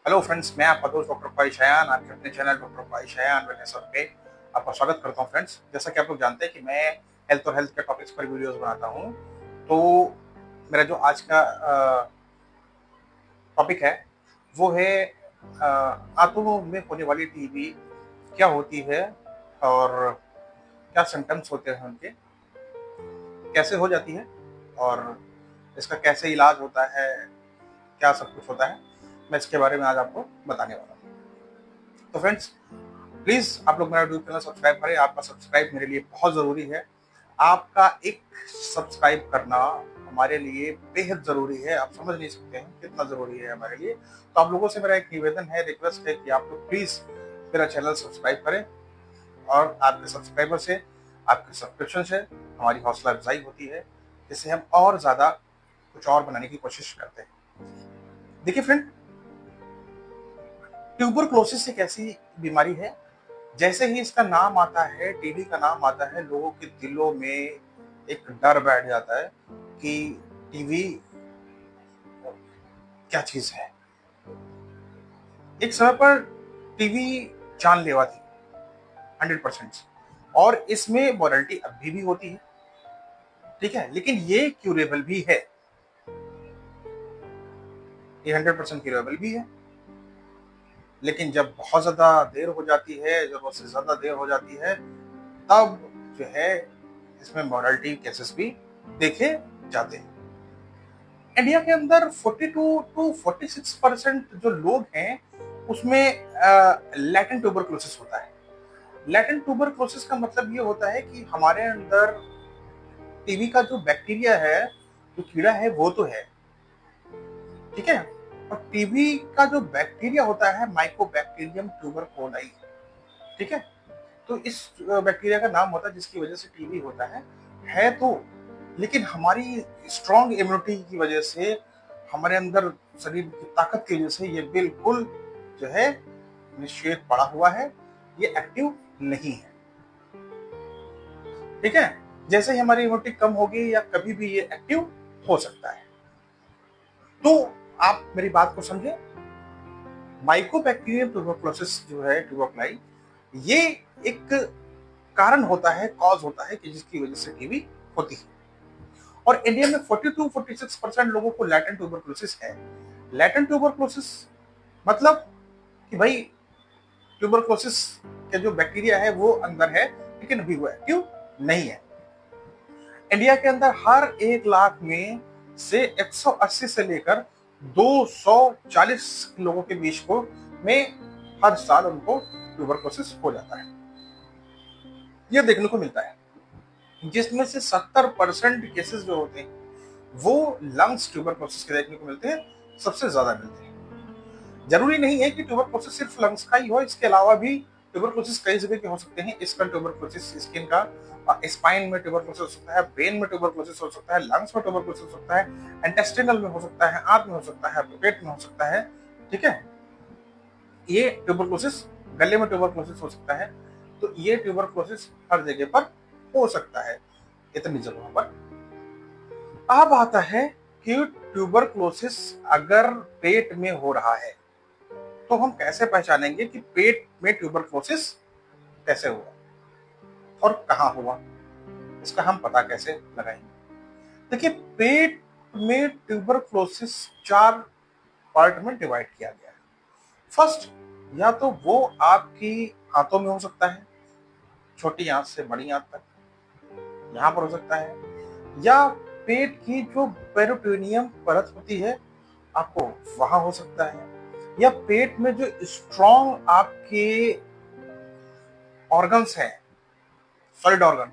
Hello friends, मैं आपका दोस्त डॉक्टर ख्वाहिश हयान आपके अपने चैनल डॉक्टर ख्वाहिश हयान वेलनेस पे आपका स्वागत करता हूं। फ्रेंड्स, जैसा कि आप लोग जानते हैं कि मैं हेल्थ और हेल्थ के टॉपिक्स पर वीडियोस बनाता हूं। तो मेरा जो आज का टॉपिक है वो है आंतों में होने वाली टीबी क्या होती है और क्या सिम्टम्स होते हैं उनके, कैसे हो जाती है और इसका कैसे इलाज होता है, क्या सब कुछ होता है, मैं इसके बारे में आज आपको बताने वाला हूँ। तो फ्रेंड्स, प्लीज आप लोग मेरा यूट्यूब चैनल सब्सक्राइब करें। आपका सब्सक्राइब मेरे लिए बहुत जरूरी है। आपका एक सब्सक्राइब करना हमारे लिए बेहद जरूरी है। आप समझ नहीं सकते हैं कितना जरूरी है हमारे लिए। तो आप लोगों से मेरा एक निवेदन है, रिक्वेस्ट है कि आप लोग प्लीज मेरा चैनल सब्सक्राइब करें। और आपके सब्सक्राइबर से, आपके सब्सक्रिप्शन से हमारी हौसला अफजाई होती है, जिससे हम और ज्यादा कुछ और बनाने की कोशिश करते हैं। देखिए फ्रेंड, ट्यूबरक्लोसिस एक ऐसी बीमारी है, जैसे ही इसका नाम आता है, टीबी का नाम आता है, लोगों के दिलों में एक डर बैठ जाता है कि टीबी क्या चीज है। एक समय पर टीबी जानलेवा थी 100%, और इसमें मॉर्टलिटी अभी भी होती है, ठीक है, लेकिन ये क्यूरेबल भी है। ये 100% क्यूरेबल भी है। लेकिन जब बहुत ज्यादा देर हो जाती है, जब उससे ज्यादा देर हो जाती है, तब जो है इसमें मॉर्टलिटी केसेस भी देखे जाते हैं। इंडिया के अंदर 42 टू 46% जो लोग हैं उसमें लैटेंट ट्यूबरक्लोसिस होता है। लैटेंट ट्यूबरक्लोसिस का मतलब ये होता है कि हमारे अंदर टीबी का जो बैक्टीरिया है, जो कीड़ा है, वो तो है, ठीक है, और टीबी का जो बैक्टीरिया होता है माइकोबैक्टीरियम ट्यूबरकुलोई, ठीक है। तो इस बैक्टीरिया का नाम होता है जिसकी वजह से टीबी होता है तो, लेकिन हमारी स्ट्रॉन्ग इम्यूनिटी की वजह से, हमारे अंदर शरीर की ताकत की वजह से ये बिल्कुल जो है निषेध पड़ा हुआ है, ये एक्टिव नहीं है, ठीक है। जैसे ही हमारी इम्यूनिटी कम होगी या कभी भी ये एक्टिव हो सकता है। तो आप मेरी बात को समझे, माइकोबैक्टीरियम ट्यूबरकुलोसिस जो है, ट्यूबरकुलाई, ये एक कारण होता है, कॉज होता है कि जिसकी वजह से टीबी होती है। और इंडिया में 42-46% लोगों को लैटेंट ट्यूबरकुलोसिस है। लैटेंट ट्यूबरकुलोसिस मतलब कि भाई ट्यूबरकुलोसिस के जो बैक्टीरिया है वो अंदर है, लेकिन अभी वो एक्टिव नहीं है। इंडिया के अंदर हर 1 लाख में से 180 से लेकर 240 लोगों के बीच को में हर साल उनको ट्यूबरकुलोसिस हो जाता है। यह देखने को मिलता है, जिसमें से 70% केसेस जो होते हैं वो लंग्स ट्यूबरकुलोसिस के देखने को मिलते हैं, सबसे ज्यादा मिलते हैं। जरूरी नहीं है कि ट्यूबरकुलोसिस सिर्फ लंग्स का ही हो, इसके अलावा भी ट्यूबरकुलोसिस कई जगह के हो सकते हैं। स्कल ट्यूबरकुलोसिस स्किन का, स्पाइन में ट्यूबरकुलोसिस हो सकता है, ब्रेन में ट्यूबरकुलोसिस हो सकता है, लंग्स में ट्यूबरकुलोसिस हो सकता है, इंटेस्टिनल में हो सकता है, आंत में हो सकता है, पेट में हो सकता है, ठीक है। ये ट्यूबरकुलोसिस, गले में ट्यूबरकुलोसिस हो सकता है। तो ये ट्यूबरकुलोसिस हर जगह पर हो सकता है, इतनी जगहों पर। अब आता है कि ट्यूबरकुलोसिस अगर पेट में हो रहा है तो हम कैसे पहचानेंगे कि पेट में ट्यूबरकुलोसिस कैसे हुआ और कहां हुआ, इसका हम पता कैसे लगाएंगे। देखिए, पेट में ट्यूबरकुलोसिस 4 पार्ट में डिवाइड किया गया है। फर्स्ट, या तो वो आपकी आंतों में हो सकता है, छोटी आंत से बड़ी आंत तक, यहां पर हो सकता है, या पेट की जो पेरिटोनियम परत होती है आपको वहां हो सकता है, या पेट में जो स्ट्रॉन्ग आपके ऑर्गन्स हैं, solid organ,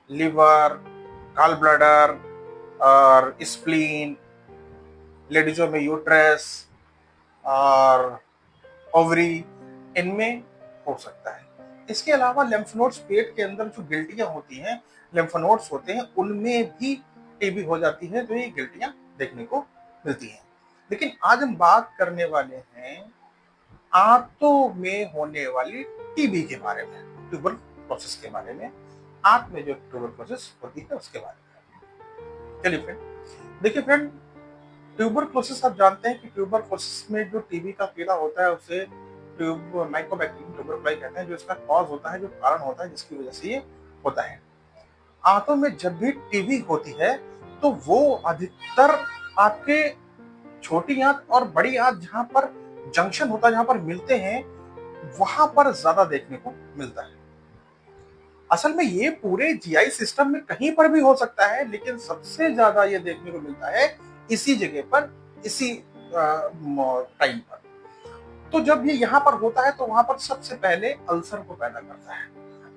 liver, gall bladder और स्प्लीन, लेडीजों में यूट्रस और ओवरी, इनमें हो सकता है। इसके अलावा लिम्फ नोड्स, पेट के अंदर जो गिल्टियां होती हैं, लिम्फ नोड्स होते हैं, उनमें भी टीबी हो जाती है, तो ये गिल्टियां देखने को मिलती हैं। लेकिन आज हम बात करने वाले हैं आंतों में होने वाली टीबी के बारे में, ट्यूबरकुलोसिस के बारे में, आंत में जो ट्यूबरकुलोसिस होती है उसके बारे में। चलिए फ्रेंड, देखिए फ्रेंड, ट्यूबरक्लोसिस आप जानते हैं कि ट्यूबरक्लोसिस में जो टीबी का कीड़ा होता है उसे माइकोबैक्टीरियम ट्यूबरकुलाई कहते हैं, जो इसका कॉज होता है, जो कारण होता है जिसकी वजह से ये होता है। आंतों में जब भी टीबी होती है तो वो अधिकतर आपके छोटी आंत और बड़ी आंत जहां पर जंक्शन होता है, जहां पर मिलते हैं, वहां पर ज्यादा देखने को मिलता है। असल में ये पूरे जीआई सिस्टम में कहीं पर भी हो सकता है, लेकिन सबसे ज्यादा ये देखने को मिलता है इसी जगह पर, इसी टाइम पर। तो जब ये यहाँ पर होता है तो वहां पर सबसे पहले अल्सर को पैदा करता है।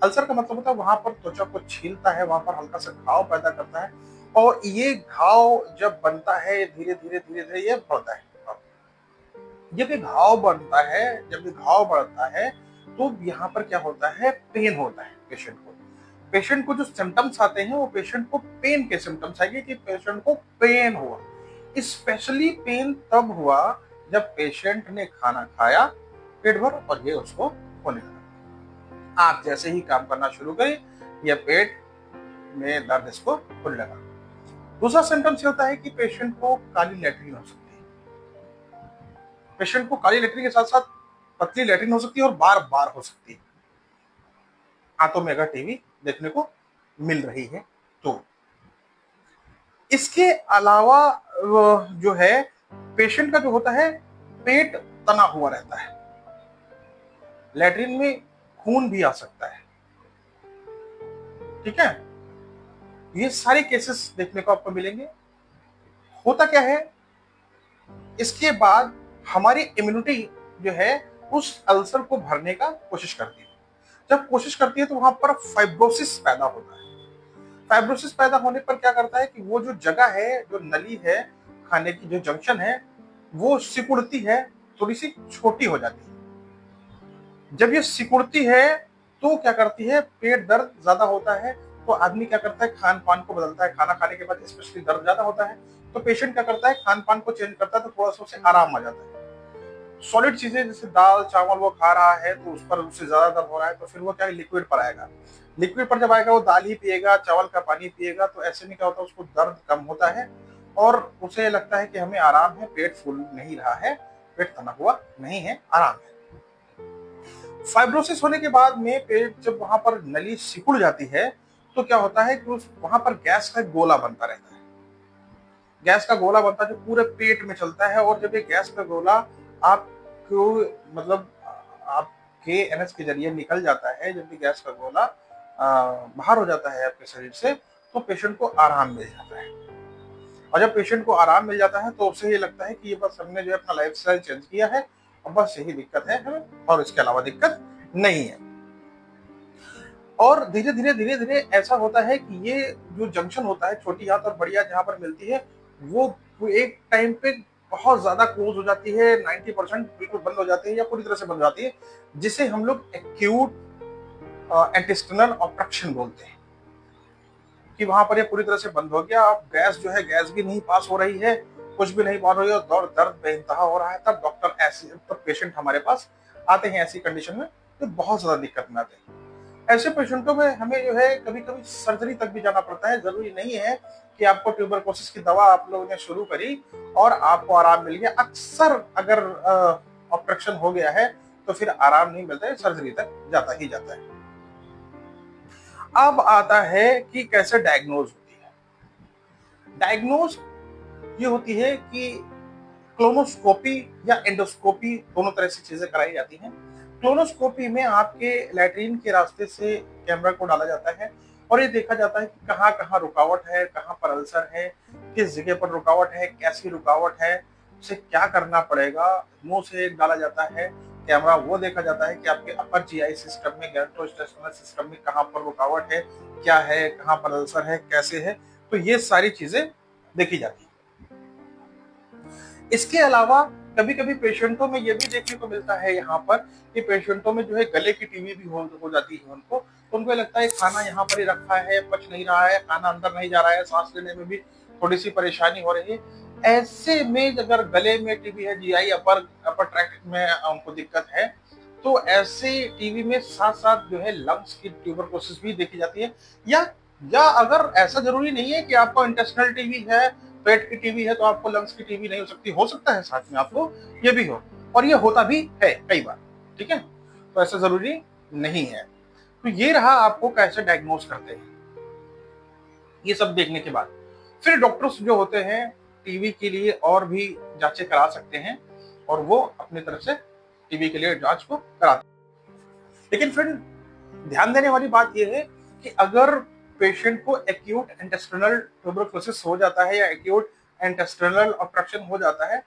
अल्सर का मतलब होता है वहां पर त्वचा को छीलता है, वहां पर हल्का सा घाव पैदा करता है, और ये घाव जब बनता है धीरे धीरे धीरे धीरे ये बढ़ता है। जब ये घाव बनता है, जब ये घाव बढ़ता है तो यहाँ पर क्या होता है, पेन होता है पेशेंट को जो सिम्टम्स आते हैं वो पेशेंट को पेन के सिम्टम्स आएंगे कि पेशेंट को पेन हुआ। स्पेशली पेन तब हुआ जब पेशेंट ने खाना खाया पेट भर और ये उसको होने लगा। आप जैसे ही काम करना शुरू करें या पेट में दर्द इसको होने लगा। दूसरा सिम्टम्स ये होता है कि पेशेंट को काली लैट्रिन हो सकती है। पेशेंट को काली लैट्रिन के साथ साथ पतली लैट्रिन हो सकती है और बार बार हो सकती है आंतों में अगर टीबी देखने को मिल रही है तो। इसके अलावा जो है पेशेंट का जो होता है पेट तना हुआ रहता है, लैट्रिन में खून भी आ सकता है, ठीक है। ये सारे केसेस देखने को आपको मिलेंगे। होता क्या है, इसके बाद हमारी इम्यूनिटी जो है उस अल्सर को भरने का कोशिश करती है। जब कोशिश करती है तो वहां पर फाइब्रोसिस पैदा होता है। फाइब्रोसिस पैदा होने पर क्या करता है कि वो जो जगह है, जो नली है, खाने की जो जंक्शन है, वो सिकुड़ती है, थोड़ी सी छोटी हो जाती है। जब ये सिकुड़ती है तो क्या करती है, पेट दर्द ज्यादा होता है तो आदमी क्या करता है, खान पान को बदलता है। खाना खाने के बाद स्पेशली दर्द ज्यादा होता है तो पेशेंट क्या करता है, खान पान को चेंज करता है तो थोड़ा सा उसे आराम आ जाता है। सॉलिड चीजें जैसे दाल चावल वो खा रहा है तो उस पर उससे ज्यादा दर्द हो रहा है तो फिर वो क्या लिक्विड पर आएगा। लिक्विड पर जब आएगा वो दाल ही पिएगा, चावल का पानी पिएगा, तो ऐसे में क्या होता है, उसको दर्द कम होता है और उसे लगता है कि हमें आराम है, पेट फूल नहीं रहा है, पेट तना हुआ नहीं है, आराम है। फाइब्रोसिस होने के बाद में पेट जब वहां पर नली सिकुड़ जाती है तो क्या होता है कि उस वहां पर गैस का गोला बनता रहता है। गैस का गोला बनता है जो पूरे पेट में चलता है, और जब ये गैस का गोला आपको मतलब आपके एनएस के जरिए निकल जाता है, जब भी गैस का गोला बाहर हो जाता है आपके शरीर से तो पेशेंट को आराम मिल जाता है। और जब पेशेंट को आराम मिल जाता है तो उसे ये लगता है कि ये बस हमने जो है अपना लाइफस्टाइल चेंज किया है और बस यही दिक्कत है हमें, और इसके अलावा दिक्कत नहीं है। और धीरे धीरे धीरे धीरे ऐसा होता है कि ये जो जंक्शन होता है, छोटी आंत और बड़ी आंत जहां पर मिलती है, वो एक टाइम पे बहुत ज्यादा क्लोज हो जाती है, 90% बिल्कुल बंद हो जाती है या पूरी तरह से बंद हो जाती है, जिसे हम लोग एक्यूट इंटेस्टिनल ऑब्स्ट्रक्शन बोलते हैं। कि वहां पर ये पूरी तरह से बंद हो गया, अब गैस जो है, गैस भी नहीं पास हो रही है, कुछ भी नहीं पास हो रही है, और दर्द बेइंतहा हो रहा है, तब डॉक्टर ऐसे, तब पेशेंट हमारे पास आते हैं ऐसी कंडीशन में तो बहुत ज्यादा दिक्कत में आते हैं। ऐसे पेशेंटों में हमें जो है कभी कभी सर्जरी तक भी जाना पड़ता है। जरूरी नहीं है कि आपको ट्यूबरकुलोसिस की दवा आप लोगों ने शुरू करी और आपको आराम मिल गया। अक्सर अगर ऑपरेशन हो गया है तो फिर आराम नहीं मिलता है, सर्जरी तक जाता ही जाता है। अब आता है कि कैसे डायग्नोज होती है। डायग्नोज ये होती है कि क्लोनोस्कोपी या एंडोस्कोपी, दोनों तरह से चीजें कराई जाती हैं। क्लोनोस्कोपी में आपके लैट्रिन के रास्ते से कैमरा को डाला जाता है और ये देखा जाता है कि कहाँ कहाँ रुकावट है, कहाँ पर अल्सर है, किस जगह पर रुकावट है, कैसी रुकावट है, उसे क्या करना पड़ेगा। मुंह से डाला जाता है कैमरा, वो देखा जाता है कि आपके अपर जीआई सिस्टम में, गैस्ट्रोइंटेस्टाइनल सिस्टम में कहाँ पर रुकावट है, क्या है, कहाँ पर अल्सर है, कैसे है, तो ये सारी चीजें देखी जाती है। इसके अलावा कभी कभी पेशेंटों में ये भी देखने को मिलता है यहाँ पर कि पेशेंटों में जो है गले की टीबी भी हो जाती है उनको, तो उनको लगता है खाना यहाँ पर ही रखा है, पच नहीं रहा है, खाना अंदर नहीं जा रहा है, सांस लेने में भी थोड़ी सी परेशानी हो रही है। ऐसे में अगर गले में टीबी है, जीआई अपर ट्रैक्ट में उनको दिक्कत है, तो ऐसे टीबी में साथ साथ जो है लंग्स की ट्यूबरकुलोसिस भी देखी जाती है। या अगर ऐसा जरूरी नहीं है कि आपको इंटेस्टिनल टीबी है पेट की टीबी है तो आपको लंग्स की टीबी नहीं हो सकता है साथ में आपको ये भी हो, और ये होता भी है कई बार, ठीक है। तो ऐसा जरूरी नहीं है। तो ये रहा आपको कैसे डायग्नोज करते हैं। ये सब देखने के बाद फिर डॉक्टर्स जो होते हैं टीबी के लिए और भी जांचें करा सकते हैं, और वो अपनी तरफ से टीबी के लिए जांच को कराते हैं। लेकिन फिर ध्यान देने वाली बात यह है कि अगर पेशेंट को एक्यूट इंटेस्टिनल ट्यूबरकुलोसिस हो जाता है या एक्यूट इंटेस्टिनल ऑब्स्ट्रक्शन हो जाता है,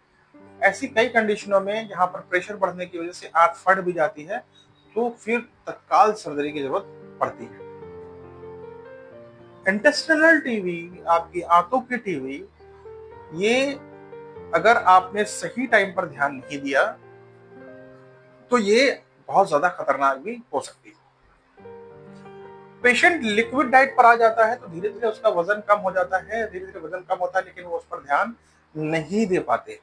ऐसी कई कंडीशनों में जहां पर प्रेशर बढ़ने की वजह से आंत फट भी जाती है, तो फिर तत्काल सर्जरी की जरूरत पड़ती है। इंटेस्टिनल टीबी, आपकी आंतों की टीबी, ये अगर आपने सही टाइम पर ध्यान नहीं दिया तो ये बहुत ज्यादा खतरनाक भी हो सकती है। पेशेंट लिक्विड डाइट पर आ जाता है तो धीरे धीरे उसका वजन कम हो जाता है, धीरे धीरे वजन कम होता है, लेकिन वो उस पर ध्यान नहीं दे पाते।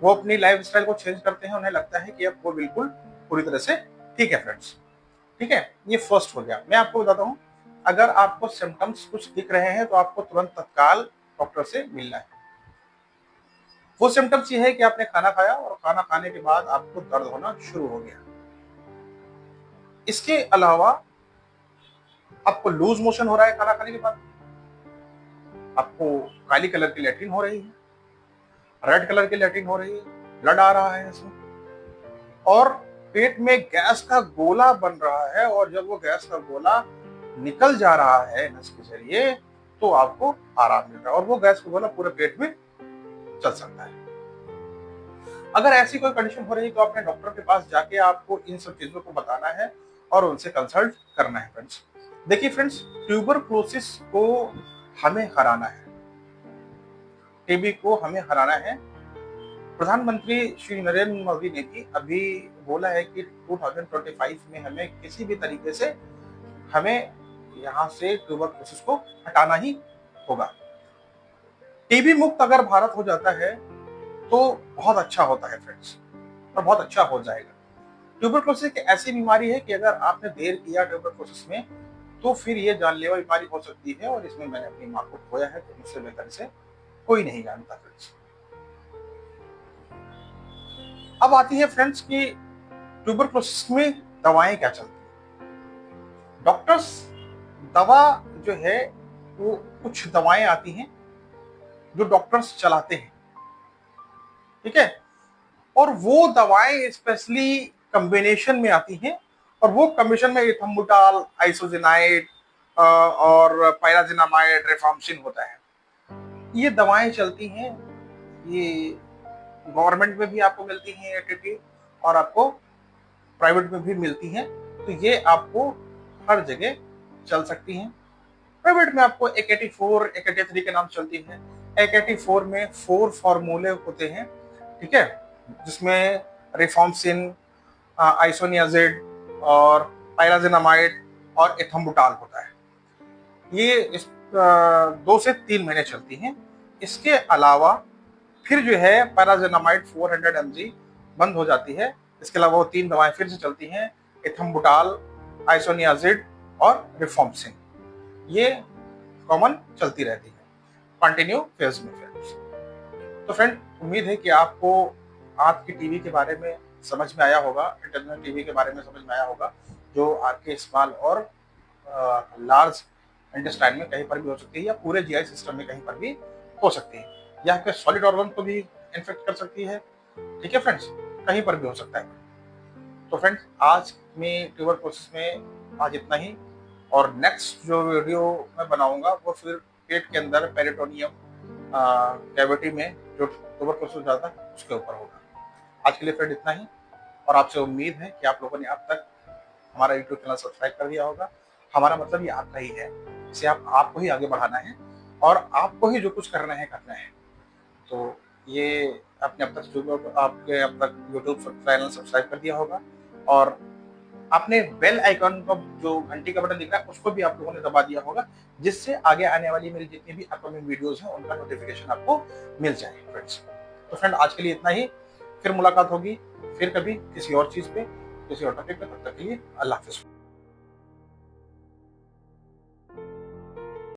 वो अपनी लाइफस्टाइल को चेंज करते हैं, उन्हें लगता है कि अब वो बिल्कुल पूरी तरह से ठीक है फ्रेंड्स, ठीक है। ये फर्स्ट हो गया। मैं आपको बताता हूं, अगर आपको सिम्टम्स कुछ दिख रहे हैं तो आपको तुरंत तत्काल डॉक्टर से मिलना है। वो सिम्टम्स ये है कि आपने खाना खाया और खाना खाने के बाद आपको दर्द होना शुरू हो गया। इसके अलावा आपको लूज मोशन हो रहा है खाना खाने के बाद, आपको काली कलर की लैट्रिन हो रही है, रेड कलर की लैट्रिन हो रही है, ब्लड आ रहा है इसमें, और पेट में गैस का गोला बन रहा है, और जब वो गैस का गोला निकल जा रहा है नस के जरिए तो आपको आराम मिल रहा है, और वो गैस का गोला पूरे पेट में चल सकता है। अगर ऐसी कोई कंडीशन हो रही है तो अपने डॉक्टर के पास जाके आपको इन सब चीजों को बताना है और उनसे कंसल्ट करना है फ्रेंड्स। देखिए फ्रेंड्स, ट्यूबरकुलोसिस को हमें हराना है, टीबी को हमें हराना है। प्रधानमंत्री श्री नरेंद्र मोदी ने भी अभी बोला है कि 2025 में हमें किसी भी तरीके से हमें यहाँ से ट्यूबरकुलोसिस को हटाना ही होगा। टीबी मुक्त अगर भारत हो जाता है तो बहुत अच्छा होता है फ्रेंड्स, और बहुत अच्छा हो जाएगा। ट्यूबरकुलोसिस एक ऐसी बीमारी है कि अगर आपने देर किया ट्यूबरकुलोसिस में तो फिर ये जानलेवा बीमारी हो सकती है, और इसमें मैंने अपनी मां को खोया है तो मुझसे बेहतर से कोई नहीं जानता फ्रेंड्स। अब आती है फ्रेंड्स कि ट्यूबरकुलोसिस में दवाएं क्या चलती हैं। डॉक्टर्स दवा जो है वो कुछ दवाएं आती हैं जो डॉक्टर्स चलाते हैं, ठीक है, और वो दवाएं स्पेशली कॉम्बिनेशन में आती हैं, और वो कॉम्बिनेशन में एथम्बुटाल, आइसोजेनाइड और पायराजिनामाइड, रिफाम्पिसिन होता है। ये दवाएं चलती हैं, ये गवर्नमेंट में भी आपको मिलती हैं एटीटी, और आपको प्राइवेट में भी मिलती हैं, तो ये आपको हर जगह चल सकती हैं। प्राइवेट में आपको AK-84, AK-83 के नाम चलती है। AK-84 में 4 फॉर्मूले होते हैं, ठीक है, जिसमें रिफाम्पिसिन, आइसोनियाजिड और पायराजिनामाइड और एथम्बुटाल होता है। ये 2 से 3 महीने चलती हैं। इसके अलावा फिर जो है पायराजिनामाइड 400 mg बंद हो जाती है। इसके अलावा वो 3 दवाएं फिर से चलती हैं, एथम्बुटाल, आइसोनियाजिड और रिफाम्पिसिन। ये कॉमन चलती रहती है कंटिन्यू फेज में फ्रेंड्स। तो फ्रेंड, उम्मीद है कि आपको आंत की टीबी के बारे में समझ में आया होगा, इंटेस्टिनल टीबी के बारे में समझ में आया होगा, जो आपके स्मॉल और लार्ज इंटेस्टाइन में कहीं पर भी हो सकती है, या पूरे जीआई सिस्टम में कहीं पर भी हो सकती है, या आपके सॉलिड ऑर्गन को भी इन्फेक्ट कर सकती है, ठीक है फ्रेंड्स, कहीं पर भी हो सकता है। तो फ्रेंड्स, आज में ट्यूबरकुलोसिस में आज इतना ही, और नेक्स्ट जो वीडियो मैं बनाऊंगा वो फिर पेट के अंदर पेरिटोनियम कैविटी में जो ट्यूबरकुलोसिस जाता है उसके ऊपर होगा। आज के लिए फ्रेंड इतना ही, और आपसे उम्मीद है कि आप लोगों ने अब तक हमारा यूट्यूब चैनल सब्सक्राइब कर दिया होगा। हमारा मतलब ये आपका ही है, इसे आपको ही आगे बढ़ाना है, और आपको ही जो कुछ करना है करना है। तो ये आपने अब तक यूट्यूब चैनल सब्सक्राइब कर दिया होगा, और आपने बेल आइकन को, जो घंटी का बटन दिख रहा है, उसको भी आप लोगों ने दबा दिया होगा, जिससे आगे आने वाली मेरी जितनी भी अपकमिंग वीडियोस हैं उनका नोटिफिकेशन आपको मिल जाए फ्रेंड्स। तो फ्रेंड, आज के लिए इतना ही, फिर मुलाकात होगी फिर कभी किसी और चीज पे, किसी और टॉपिक पे। तब तक के लिए अल्लाह हाफिज़।